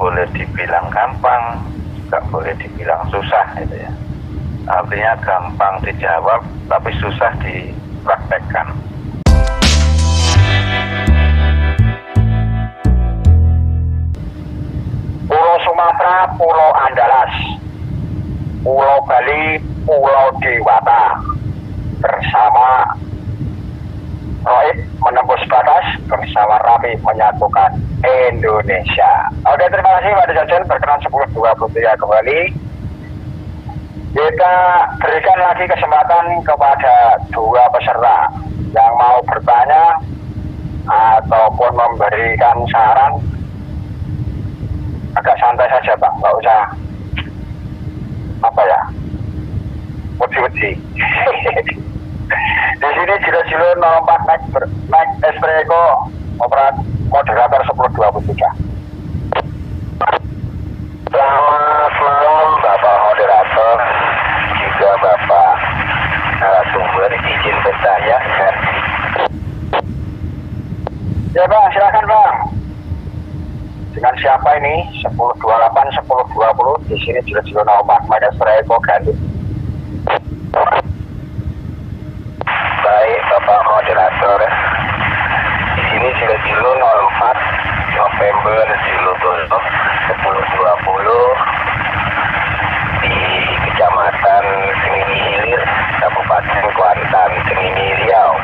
boleh dibilang gampang, juga boleh dibilang susah gitu ya. Artinya gampang dijawab tapi susah dipraktekkan. Pulau Sumatera, Pulau Andalas, Pulau Bali, Pulau Dewata, bersama Roib menembus batas, bersama Rami menyatukan Indonesia. Oke, terima kasih Pak Jajan, berkenan 10.23 kembali. Kita berikan lagi kesempatan kepada dua peserta yang mau bertanya ataupun memberikan saran. Agak santai saja Pak, nggak usah apa ya, wedi-wedi. Di sini Jilo 04 naik Espresso moderator 1023. Selamat malam Bapak moderator, juga Bapak narasumber, izin bertanya. Ya Bang, silakan Bang. Dengan siapa ini? 1028, 1020. Di sini Jilo 04 naik Espresso ganti. Baik Bapak moderator, di sini Jilo 04 November Jilo 1020 di Kecamatan Sengingi Hilir, Kabupaten Kuantan, Sengingi, Riau.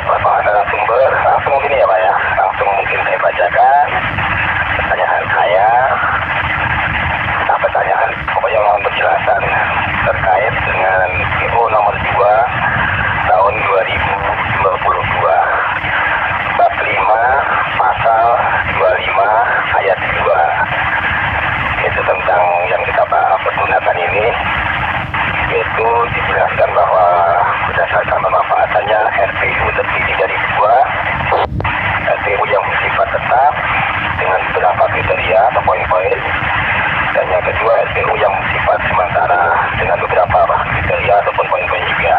Bapak narasumber, langsung mungkin ya Pak ya, langsung mungkin saya bacakan pertanyaan saya. Pertanyaan pokoknya mohon penjelasan terkait dengan PO nomor 2 tahun 2022 bab 5 pasal 25 ayat 2, itu tentang yang kita pergunakan ini, yaitu dijelaskan bahwa berdasarkan pemanfaatannya RPU terdiri dari 2 RPU yang bersifat tetap dengan beberapa kriteria atau poin-poin, dan yang kedua RPU yang bersifat sementara dengan beberapa kriteria ataupun poin-poin juga.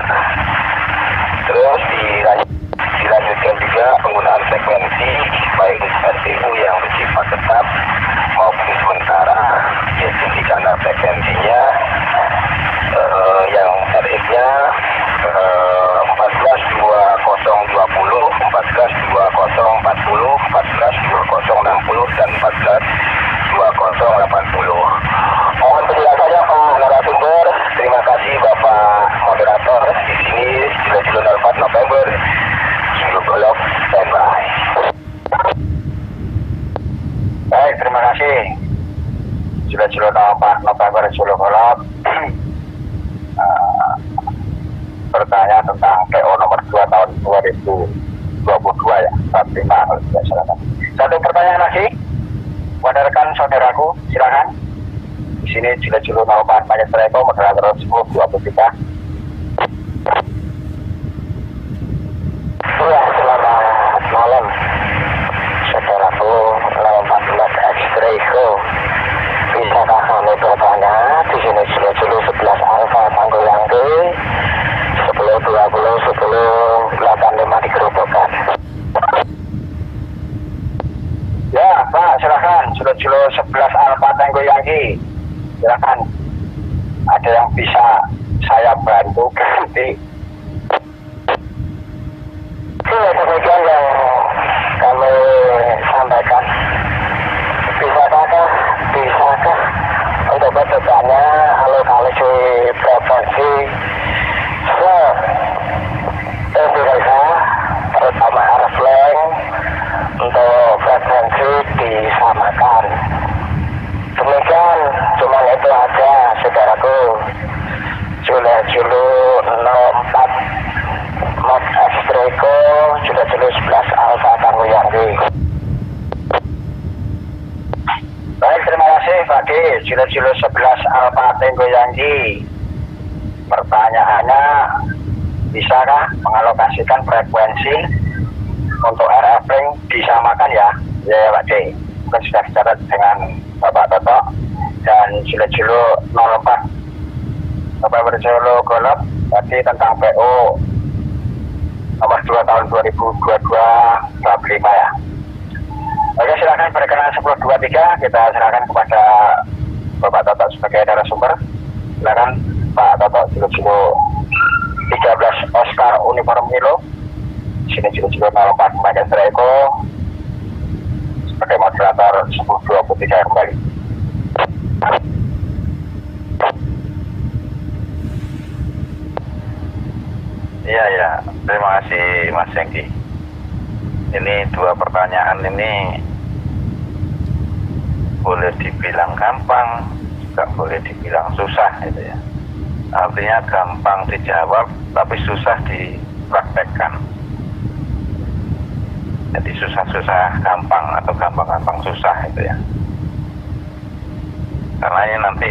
Terus dilanjutkan juga penggunaan frekuensi baik RPU yang bersifat tetap maupun sementara, yaitu karena frekuensinya yang RF-nya 142020, 142040, 142060 dan 142080. Mohon penjelasannya Pak narasumber. Terima kasih Bapak moderator. Di sini Jilo 04 November Jilo Golok standby. Baik, terima kasih. Jilo 04 November Jilo Golok bertanya tentang PO nomor 2 tahun 2022 ya, bab 5 kalau tidak salah. Satu pertanyaan lagi kepada rekan saudaraku, silakan. Di sini Jilo 04 Banyak Sereko moderator 1023. Ya, selamat malam saudaraku 014 X-Reko. Bisakah kami bertanya? Di sini Jilo 11 Alfa Tanggul Yangke 1020 1085 digerobokkan. Ya Pak, silakan. Jilo 11 Alfa Tanggul Yangke, silakan. Ada yang bisa saya bantu ganti? Ya, demikian yang kami sampaikan. Bisakah untuk bertanya alokasi frekuensi Indonesia terutama Arfleng untuk frekuensi disamakan. Demikian, cuman itu aja saudaraku. Jilo 04 Mod Extreko Jilo 11 Alfa Tanggul Yangki. Baik, terima kasih Pak D. Jilo 11 Alfa Tanggul Yangki. Pertanyaannya, bisakah mengalokasikan frekuensi untuk RF ring disamakan ya? Ya Pak D. Mungkin sudah bicara dengan Bapak Toto dan Jilo 04 November Jilo Golok tadi tentang PO nomor 2 tahun 2022 bab 5 ya. Oke, silakan berkenan 1023 kita serahkan kepada Bapak Toto sebagai narasumber. Silakan Pak Toto, Jilo 13 Oscar Uniform Milo. Sini Jilo 04 Mahendra Eko sebagai moderator 1023 kembali. Iya ya, terima kasih Mas Hengki. Ini dua pertanyaan ini boleh dibilang gampang, juga boleh dibilang susah gitu ya. Artinya gampang dijawab, tapi susah dipraktekkan. Jadi susah-susah gampang atau gampang-gampang susah itu ya. Karena ini nanti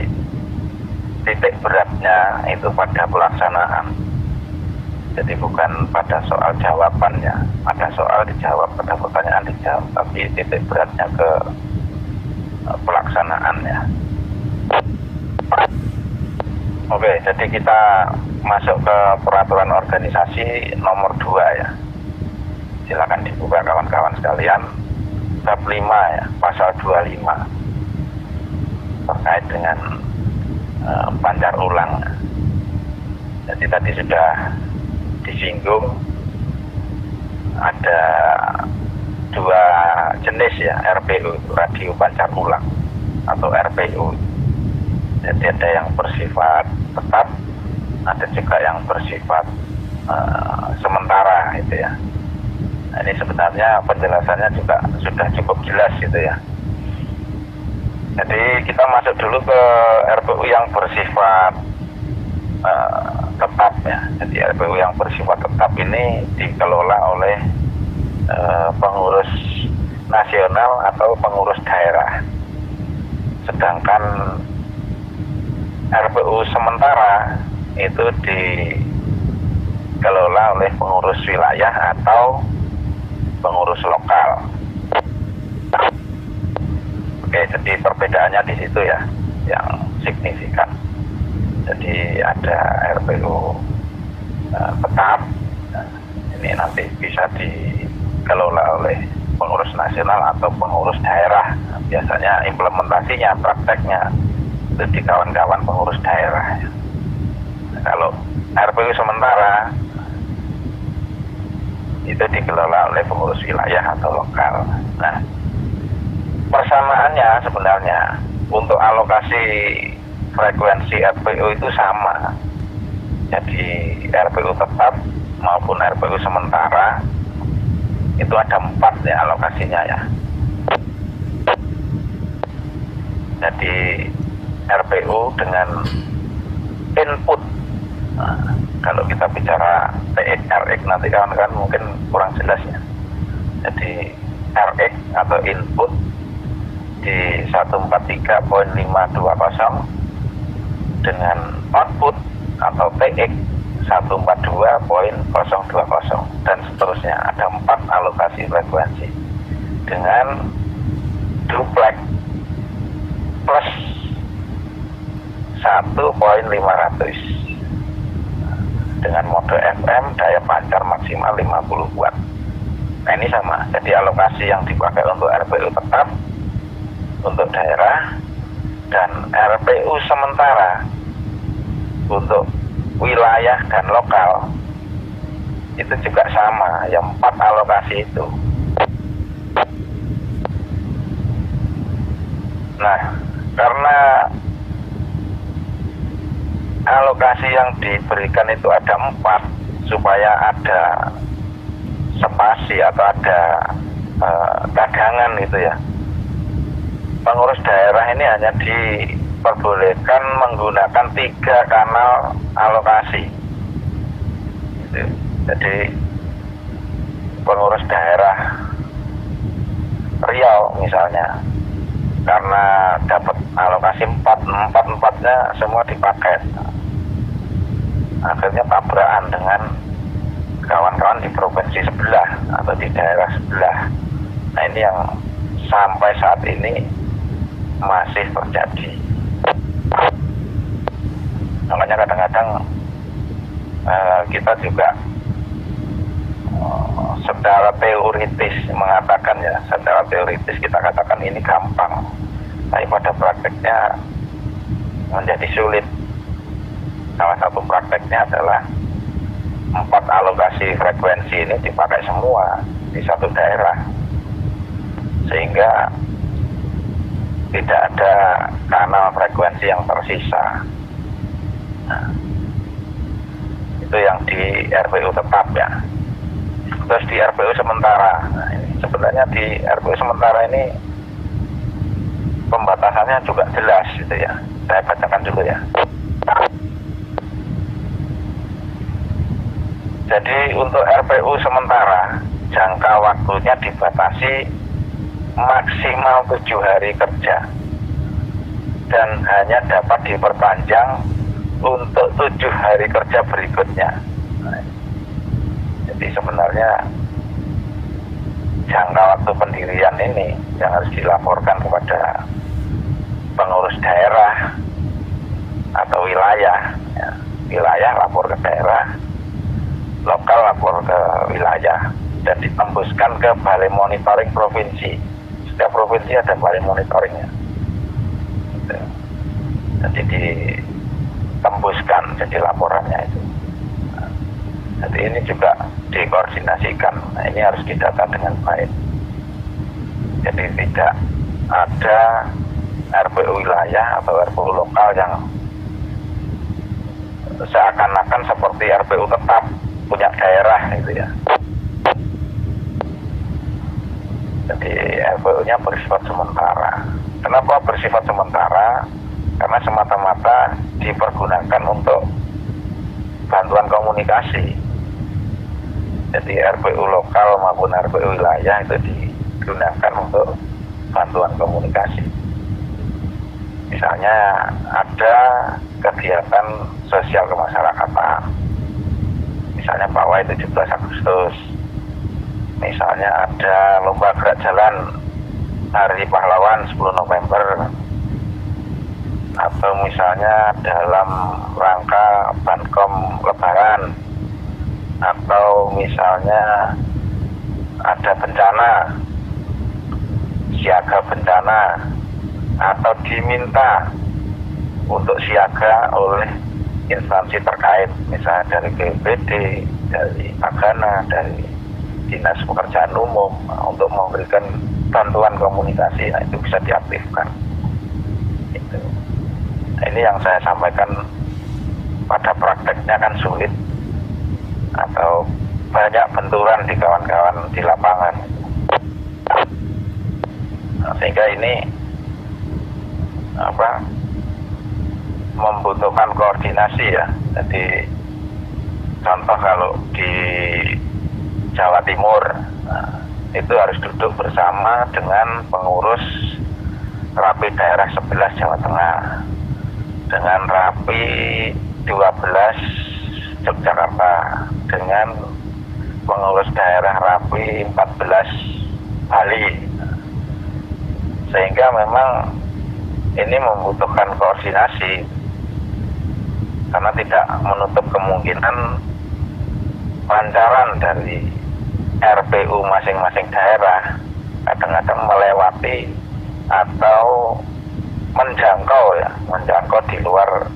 titik beratnya itu pada pelaksanaan. Jadi bukan pada soal jawabannya, ada soal dijawab, pada pertanyaan dijawab, tapi titik beratnya ke pelaksanaannya. Oke, jadi kita masuk ke peraturan organisasi nomor 2 ya. Silakan dibuka kawan-kawan sekalian. Bab 5 ya, pasal 25 terkait dengan pancar ulang. Jadi tadi sudah disinggung ada dua jenis ya RPU, radio pancar ulang atau RPU. Jadi ada yang bersifat tetap, ada juga yang bersifat sementara gitu ya. Nah, ini sebenarnya penjelasannya juga sudah cukup jelas gitu ya. Jadi kita masuk dulu ke RPU yang bersifat tetap ya. Jadi RPU yang bersifat tetap ini dikelola oleh pengurus nasional atau pengurus daerah. Sedangkan RPU sementara itu dikelola oleh pengurus wilayah atau pengurus lokal. Oke, jadi perbedaannya di situ ya yang signifikan. Jadi ada RPU tetap, ini nanti bisa dikelola oleh pengurus nasional atau pengurus daerah. Biasanya implementasinya, prakteknya itu di kawan-kawan pengurus daerah. Kalau RPU sementara itu dikelola oleh pengurus wilayah atau lokal. Nah, persamaannya sebenarnya untuk alokasi frekuensi RPU itu sama. Jadi RPU tetap maupun RPU sementara itu ada 4 ya alokasinya ya. Jadi RPU dengan input. Nah, kalau kita bicara TX, RX nanti kawan-kawan mungkin kurang jelas ya. Jadi RX atau input di 143.520 dengan output atau TX 142.020 dan seterusnya. Ada 4 alokasi frekuensi dengan duplex plus 1.500 dengan mode FM daya pancar maksimal 50 watt. Nah ini sama, jadi alokasi yang dipakai untuk RPU tetap untuk daerah dan RPU sementara untuk wilayah dan lokal itu juga sama, yang 4 alokasi itu. Nah, karena alokasi yang diberikan itu ada 4 supaya ada spasi atau ada cadangan gitu ya. Pengurus daerah ini hanya diperbolehkan menggunakan 3 kanal alokasi. Jadi pengurus daerah Riau misalnya, karena dapat alokasi 4-4-nya semua dipakai, akhirnya tabrakan dengan kawan-kawan di provinsi sebelah atau di daerah sebelah. Nah ini yang sampai saat ini masih terjadi. Makanya kadang-kadang kita juga secara teoritis mengatakan ya, secara teoritis kita katakan ini gampang, tapi pada prakteknya menjadi sulit. Salah satu prakteknya adalah 4 alokasi frekuensi ini dipakai semua di satu daerah, sehingga tidak ada kanal frekuensi yang tersisa. Nah, itu yang di RPU tetap ya. Terus di RPU sementara, nah ini sebenarnya di RPU sementara ini pembatasannya juga jelas gitu ya. Saya bacakan dulu ya. Jadi untuk RPU sementara jangka waktunya dibatasi maksimal 7 hari kerja dan hanya dapat diperpanjang untuk 7 hari kerja berikutnya. Nah, jadi sebenarnya jangka waktu pendirian ini yang harus dilaporkan kepada pengurus daerah atau wilayah ya. Wilayah lapor ke daerah, lokal lapor ke wilayah, dan ditembuskan ke Balai Monitoring Provinsi. Setiap provinsi ada balai monitoringnya. Jadi ditembuskan jadi laporannya itu. Nah, jadi ini juga dikoordinasikan. Nah, ini harus didata dengan baik. Jadi tidak ada RPU wilayah atau RPU lokal yang seakan-akan seperti RPU tetap punya daerah gitu ya. Jadi RPU-nya bersifat sementara. Kenapa bersifat sementara? Karena semata-mata dipergunakan untuk bantuan komunikasi. Jadi RPU lokal maupun RPU wilayah itu digunakan untuk bantuan komunikasi. Misalnya ada kegiatan sosial kemasyarakatan, misalnya Pawai 17 Agustus, misalnya ada lomba gerak jalan Hari Pahlawan 10 November, atau misalnya dalam rangka Bankom Lebaran, atau misalnya ada bencana, siaga bencana, atau diminta untuk siaga oleh instansi terkait, misalnya dari BPD, dari Tagana, dari Dinas Pekerjaan Umum, untuk memberikan bantuan komunikasi. Nah, itu bisa diaktifkan. Itu. Nah, ini yang saya sampaikan, pada prakteknya kan sulit atau banyak benturan di kawan-kawan di lapangan. Nah, sehingga ini membutuhkan koordinasi ya. Jadi contoh kalau di Jawa Timur, nah, itu harus duduk bersama dengan pengurus Rapi Daerah 11 Jawa Tengah, dengan Rapi 12 Yogyakarta, dengan pengurus daerah Rapi 14 Bali. Sehingga memang ini membutuhkan koordinasi, karena tidak menutup kemungkinan pancaran dari RPU masing-masing daerah kadang-kadang melewati atau menjangkau di luar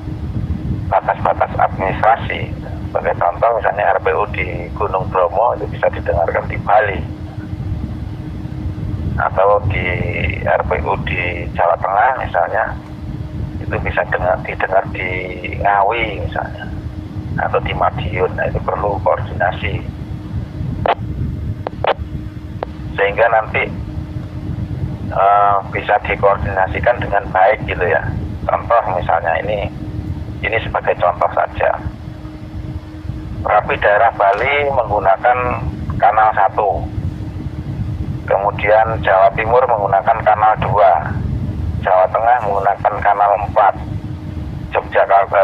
batas-batas administrasi. Sebagai contoh misalnya RPU di Gunung Bromo itu bisa didengarkan di Bali, atau di RPU di Jawa Tengah misalnya itu bisa didengar di Ngawi misalnya, atau di Madiun. Nah, itu perlu koordinasi sehingga nanti bisa dikoordinasikan dengan baik gitu ya. Contoh misalnya ini sebagai contoh saja, Rapi Daerah Bali menggunakan kanal 1, kemudian Jawa Timur menggunakan kanal 2, Jawa Tengah menggunakan kanal 4, Yogyakarta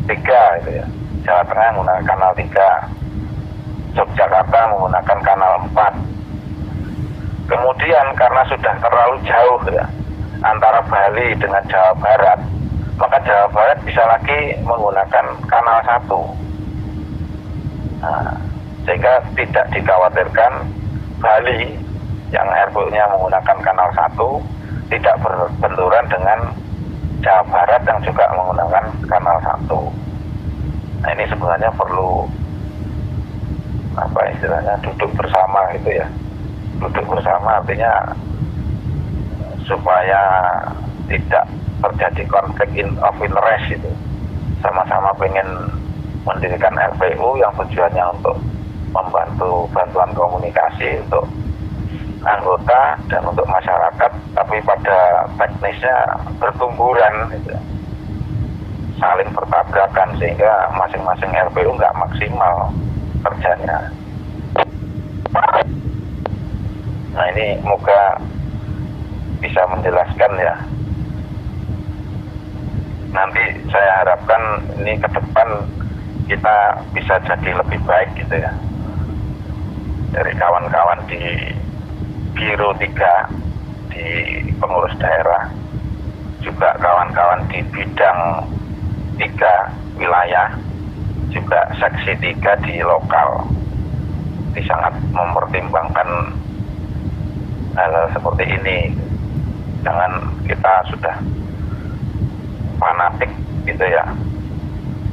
3 gitu ya. Jawa Tengah menggunakan kanal 3, Yogyakarta menggunakan kanal 4. Kemudian karena sudah terlalu jauh ya antara Bali dengan Jawa Barat, maka Jawa Barat bisa lagi menggunakan kanal 1. Nah, sehingga tidak dikhawatirkan Bali yang RPU-nya menggunakan kanal 1 tidak berbenturan dengan Jawa Barat yang juga menggunakan kanal 1. Nah, ini sebenarnya perlu apa istilahnya duduk bersama gitu ya. Duduk bersama artinya supaya tidak terjadi konflik of interest itu. Sama-sama pengen mendirikan RPU yang tujuannya untuk membantu bantuan komunikasi untuk anggota dan untuk masyarakat, tapi pada teknisnya bertumburan gitu. Saling bertabrakan sehingga masing-masing RPU nggak maksimal kerjanya. Nah, ini moga bisa menjelaskan ya. Nanti saya harapkan ini ke depan kita bisa jadi lebih baik gitu ya. Dari kawan-kawan di Biro 3 di pengurus daerah, juga kawan-kawan di bidang 3 wilayah, juga seksi 3 di lokal, ini sangat mempertimbangkan hal seperti ini. Jangan kita sudah fanatik gitu ya.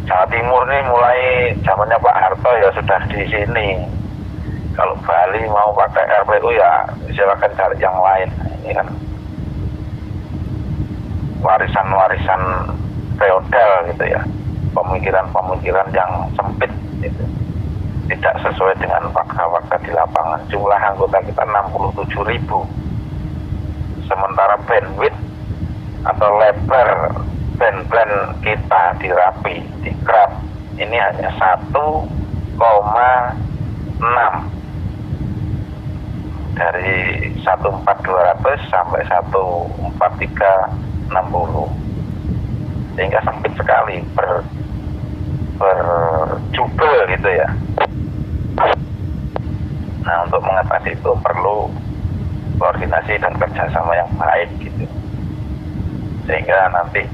Jawa Timur nih mulai zamannya Pak Harto ya sudah di sini. Kalau Bali mau pakai RPU ya silakan cari yang lain. Ini kan warisan-warisan feodal gitu ya. Pemikiran-pemikiran yang sempit gitu. Tidak sesuai dengan fakta-fakta di lapangan. Jumlah anggota kita 67.000. Sementara bandwidth atau lebar band-band kita di Rapi, di Krab ini hanya 1,6 dari 14200 sampai 14360, sehingga sempit sekali berjubel gitu ya. Nah, untuk mengatasi itu perlu koordinasi dan kerjasama yang baik gitu, sehingga nanti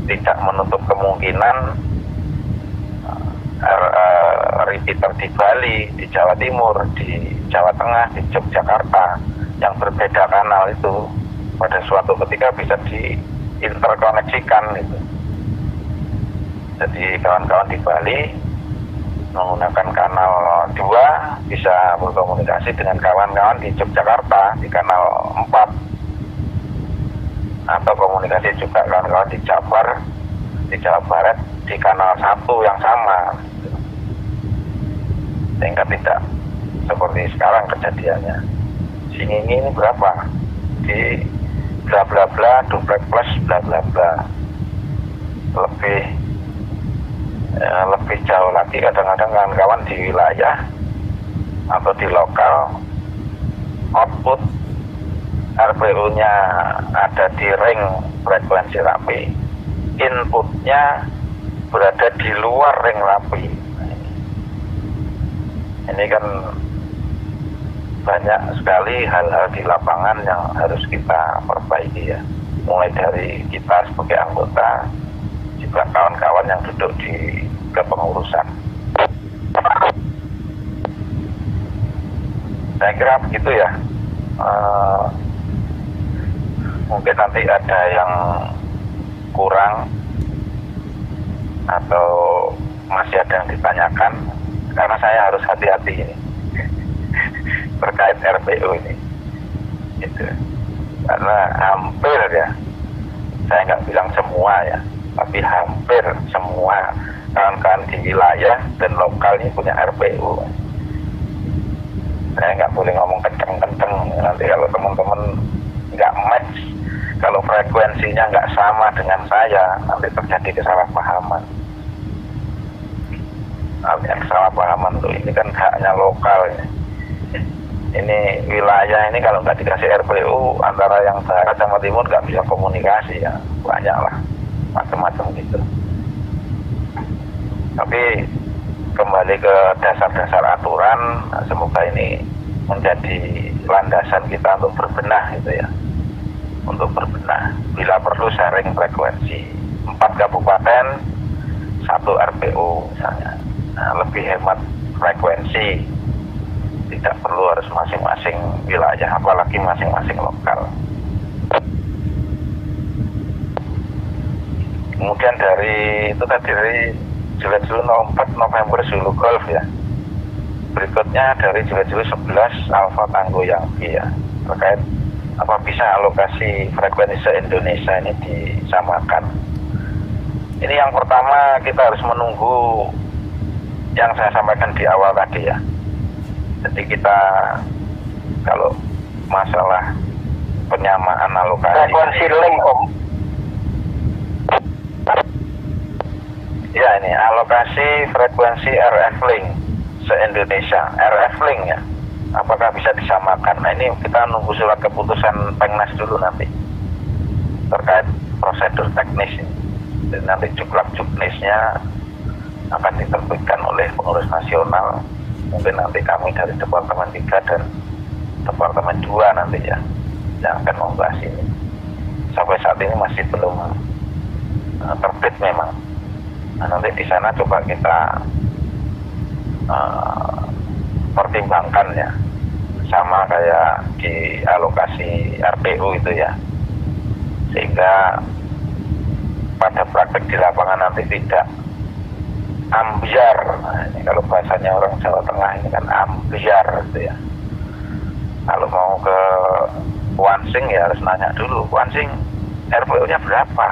tidak menutup kemungkinan repeater di Bali, di Jawa Timur, di Jawa Tengah, di Yogyakarta yang berbeda kanal itu pada suatu ketika bisa diinterkoneksikan gitu. Jadi kawan-kawan di Bali menggunakan kanal 2 bisa berkomunikasi dengan kawan-kawan di Yogyakarta di kanal 4, atau komunikasi juga kawan-kawan di Jabar, di Jawa Barat di kanal 1 yang sama, sehingga tidak seperti sekarang kejadiannya. Sini ini berapa di bla bla bla duplex plus bla bla bla. Lebih jauh lagi kadang-kadang kawan-kawan di wilayah atau di lokal output RPU-nya ada di ring frekuensi Rapi, inputnya berada di luar ring Rapi. Ini kan banyak sekali hal-hal di lapangan yang harus kita perbaiki ya, mulai dari kita sebagai anggota, juga kawan-kawan yang duduk di kepengurusan. Saya kira begitu ya. Mungkin nanti ada yang kurang atau masih ada yang ditanyakan, karena saya harus hati-hati ini terkait RPU ini gitu. Karena hampir ya, saya nggak bilang semua ya, tapi hampir semua kawan-kawan di wilayah dan lokal ini punya RPU. Saya nggak boleh ngomong kenceng-kenceng, nanti kalau teman-teman nggak match, kalau frekuensinya nggak sama dengan saya, nanti terjadi kesalahpahaman. Kesalahpahaman tuh ini kan haknya lokal ya. Ini wilayah ini kalau nggak dikasih RPU, antara yang barat sama timur nggak bisa komunikasi ya, banyak lah macam-macam gitu. Tapi kembali ke dasar-dasar aturan, semoga ini menjadi landasan kita untuk berbenah gitu ya, untuk berbenah. Bila perlu sharing frekuensi 4 kabupaten 1 RPU misalnya, nah, lebih hemat frekuensi, tidak perlu harus masing-masing wilayah, apalagi masing-masing lokal. Kemudian dari itu tadi dari Juliet Zulu 04 November Zulu Golf ya. Berikutnya dari Juliet Zulu 11 Alpha Tango Yankee ya, terkait apa bisa alokasi frekuensi se-Indonesia ini disamakan. Ini yang pertama, kita harus menunggu yang saya sampaikan di awal tadi ya. Jadi kita kalau masalah penyamaan alokasi Frekuensi link Om. ya, ini alokasi frekuensi RF link se-Indonesia, RF link ya, apakah bisa disamakan? Nah ini kita nunggu surat keputusan Pengnas dulu nanti terkait prosedur teknis ini. Dan nanti juklak-juknisnya akan diterbitkan oleh pengurus nasional, mungkin nanti kami dari Departemen 3 dan Departemen 2 nanti ya yang akan membahas ini. Sampai saat ini masih belum terbit memang. Nah, nanti di sana coba kita pertimbangkan ya, sama kayak di alokasi RPU itu ya, sehingga pada praktek di lapangan nanti tidak ambiar. Nah, ini kalau bahasanya orang Jawa Tengah ini kan ambiar gitu ya. Kalau mau ke Wansing ya harus nanya dulu, Wansing RPU nya berapa,